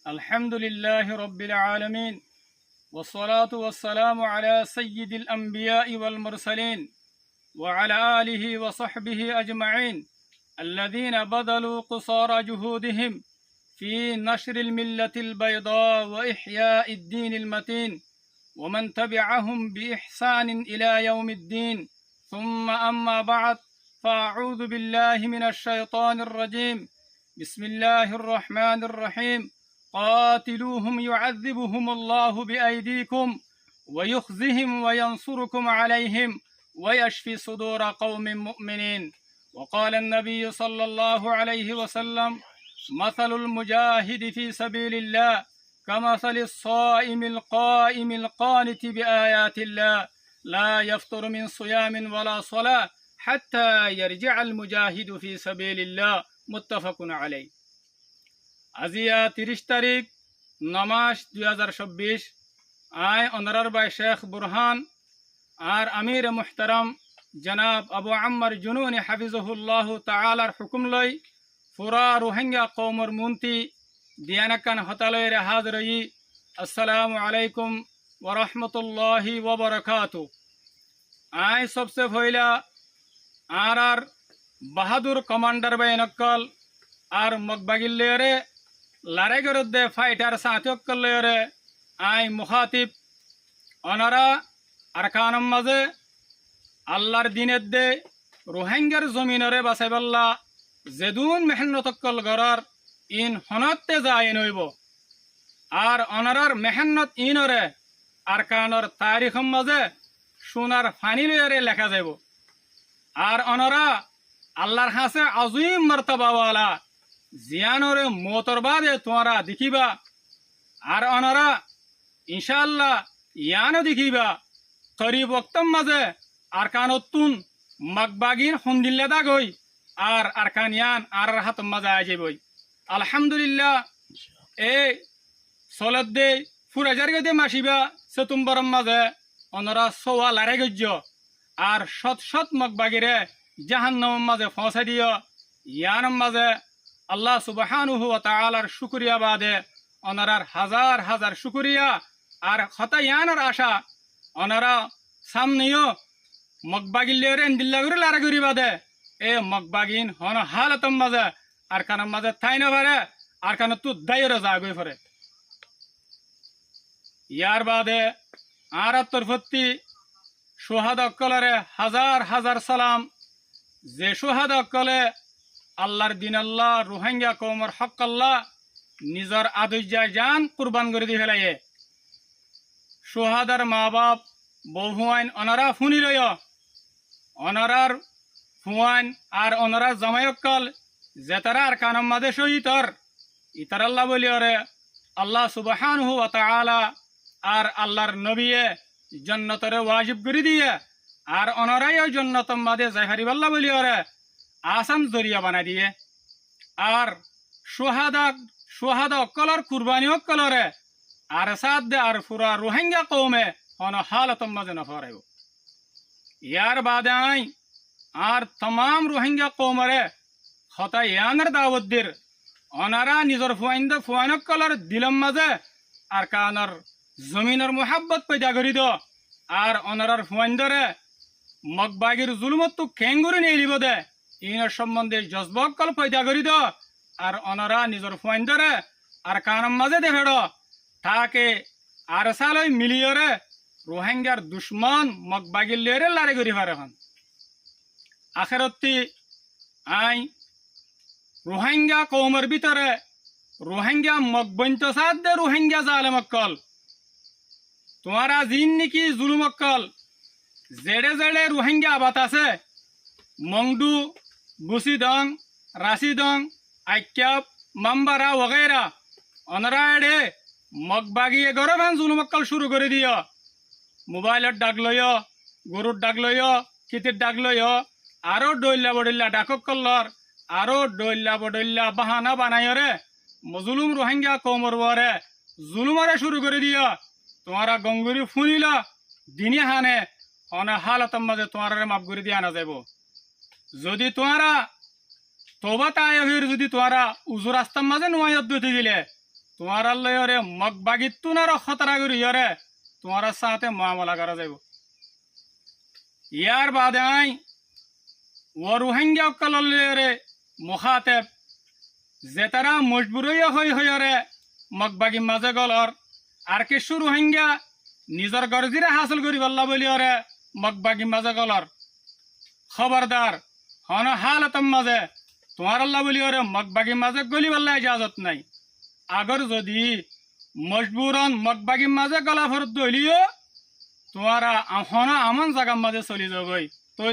الحمد لله رب العالمين والصلاة والسلام على سيد الأنبياء والمرسلين وعلى آله وصحبه أجمعين الذين بذلوا قصارى جهودهم في نشر الملة البيضاء وإحياء الدين المتين ومن تبعهم بإحسان إلى يوم الدين ثم أما بعد فأعوذ بالله من الشيطان الرجيم بسم الله الرحمن الرحيم قاتلوهم يعذبهم الله بأيديكم ويخزهم وينصركم عليهم ويشفي صدور قوم مؤمنين وقال النبي صلى الله عليه وسلم مثل المجاهد في سبيل الله كمثل الصائم القائم القانت بآيات الله لا يفطر من صيام ولا صلاة حتى يرجع المجاهد في سبيل الله متفق عليه আজিয়া 30 তারিখ নমাস 2024 আয় অনারার বাই শেখ বুরহান আর আমির মুহতারাম জনাব আবু আম্মার জুনুনি হাফিজহুল্লাহ তাআলার হুকুম লই পুরা রোহিঙ্গা কওমর মুন্তি দিয়ানাকান হতালয়ে হাজির হই আসসালামু আলাইকুম ওয়া রাহমাতুল্লাহি ওয়া বারাকাতু আয় সবসে পয়লা আর বাহাদুর কমান্ডার বাই নকল আর মকবাগিল্লেরে লারেগরদে ফাইটার সাথকলেরে আই মুখাতিব অনারা আরকানম মাঝে আল্লাহর দিনের দে রোহিঙ্গার জমিনরে বাসাইবাল্লা যেদুন মেহনতকল গরার ইন হনতে যায় নইব আর অনারার মেহনত ইনরে আরকানর তারিখম মাঝে সোনার ফানি লইরে লেখা যাব আর অনারা আল্লাহর হাসে আজিম মর্তবাওয়ালা জিয়ানরে মোতর বাদে তোমরা দেখিবা আর অনারা ইনশাআল্লাহ ইয়ানো দেখিবা করিব ওক্তম মাঝে আরকানতুন মকবাগিন হন্দিল্লাদা গই আর আরকানিয়ান আর হাতম মাঝে আই যাবই আলহামদুলিল্লাহ এ সলাদ দে ফুরাজার গদে মাসিবা সেতুম্বরম মাঝে অনারা সোয়া লারে গজ্য আর শত শত মকবাগিরে জাহান্নাম মাঝে ফসাই দিও ইয়ানম মাঝে আল্লাহ সুবহানাহু ওয়া তাআলার শুকরিয়া বাদে অনারার হাজার হাজার শুকরিয়া আর খতায়ানের আশা অনারা সামনেও মকবাগিলের এন্দিল্লাগুরি লারাগুরি বাদে এ মকবাগিন হন হালতম মাঝে আর কানার মাঝে থাই না পারে আর কান তু দায়রে যাগই পরে ইয়ার বাদে আর তরফতি সোহাদা কলরে হাজার হাজার সালাম যে সোহাদা কলে আল্লাহর দিন আল্লাহ রোহিঙ্গা কওমর হক আল্লাহ নিজর আদুজ্জা জান কুরবান করে দি ফেলাইয়ে সোহাদার মা বাপ বহুয়াইন অনারা ফুনি লয় অনারার ফুয়াইন আর অনারার জামাইকল জেতারা আর কানম মাদে শহীদর ইতার আল্লাহ বলি ওরে আল্লাহ সুবহানাহু ওয়া তাআলা আর আল্লাহর নবিয়ে জান্নাতরে ওয়াজিব করে দিয়ে আর অনারাই ওই জান্নাতম মাদে যাইহারি আল্লাহ বলি ওরে আসান জরিয়া বানাই দিয়ে আর সোহাদা অকলর কুরবানি অকলরে আর সাদ দে আর পুরা রোহিঙ্গা কৌমে হন হালতম মাঝে নফরাইব ইয়ার বাদে আই আর তমাম রোহিঙ্গা কৌমরে হতা ইয়ানের দাওয়াত দির অনারা নিজর ফুয়াইন অকলর দিলম মাঝে আর কানর জমিনের মোহাব্বত পয়দা করি দো আর অনারার ফুয়াইন ধরে মকবাগির জুলুমত তো খেঙ্গুরি নিয়ে লিব দে ইনের সম্বন্ধে জজবকল পয়দা করি দো আর অনারা নিজর ফুয়াইন ধরে আর কানম মাঝে দেখে তাকে আর সালই মিলিয়রে রোহিঙ্গার দুশ্মন মকবাগিলেরে লারে করি পারে হন আখেরতি আই রোহিঙ্গা কৌমের ভিতরে রোহিঙ্গা মকবন্ত সাদ দে রোহিঙ্গা জালেমকল তোমারা জিন নাকি জুলুমকল জেড়ে জেড়ে রোহিঙ্গা আবাত আছে মংডু বুসিদং রাশিদং আইক্যাপ মাম্বারা ওগেরা অনরাড়ে মকবাগিয়ে গরভান জুলুমকল শুরু করে দিও মোবাইলের ডাক লয় গরুর ডাক লয় কিতির ডাক লয় আরো ডইল্লা বডইল্লা ডাকক কল্লর আরো ডইল্লা বডইল্লা বাহানা বানাইরে মজলুম রোহিঙ্গা কৌমর বরে জুলুমরে শুরু করে দিও তোমারা গঙ্গুরি ফুনিল দিনে হানে অনে হালতম মাঝে তোমার মাফ করে দিয়ে আনা যাব যদি তোমারা তোবা তাই যদি তোমারা উজু রাস্তার মাঝে নোয়াইত দিতে গেলে তোমার লয়রে মগবাগিত তুনার খতরা করি ইয়রে তোমার সাথে মামলা করা যাইব ইয়ার বাদে আই ও রোহিঙ্গা অকলরে মুখাতেব যে তারা মজবুরইয়া হইরে মগবাগি মাঝে গলর আর কিছু রোহিঙ্গা নিজের গরজিরে হাসিল করি বললা বলি ওরে মগবাগি মাঝে গলর খবরদার হন হালতম মাঝে তোমার আল্লাহ বলি ওরে মগবাগি মাঝে গলি বললা ইজাজত নাই আগর যদি মজবুরন মগবাগি মাঝে গলা ফরত দলিও তোমারা হন আমন জায়গার মাঝে চলি যাবই